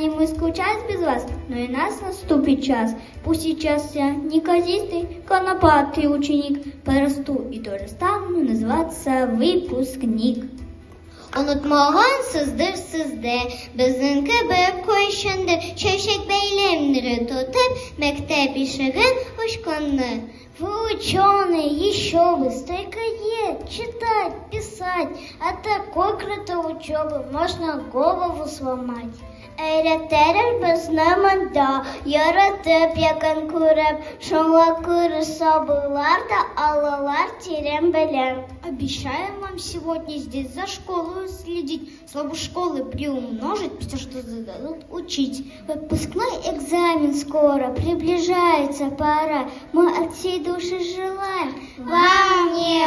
станем мы скучать без вас, но и нас наступит час. Пусть сейчас я неказистый, конопатый ученик, порасту и тоже стану называться выпускник. Unutmağın sızdır sızdı, bizimki bir koyşundur, şevşek beylemleri tutup, mektep işigin hoşkunlu. Вы ученые, еще бы, стойкоед, читать, писать. От такой крутой учебы можно голову сломать. Öğretilir biznemin da, yaratıp yakın kurup, şunla kırısabılar da alalar терем белем. Обещаем вам сегодня здесь за школу следить, слабо школы приумножить, все, что зададут, учить. Выпускной экзамен скоро, приближается пора, мы от всей души желаем Вам не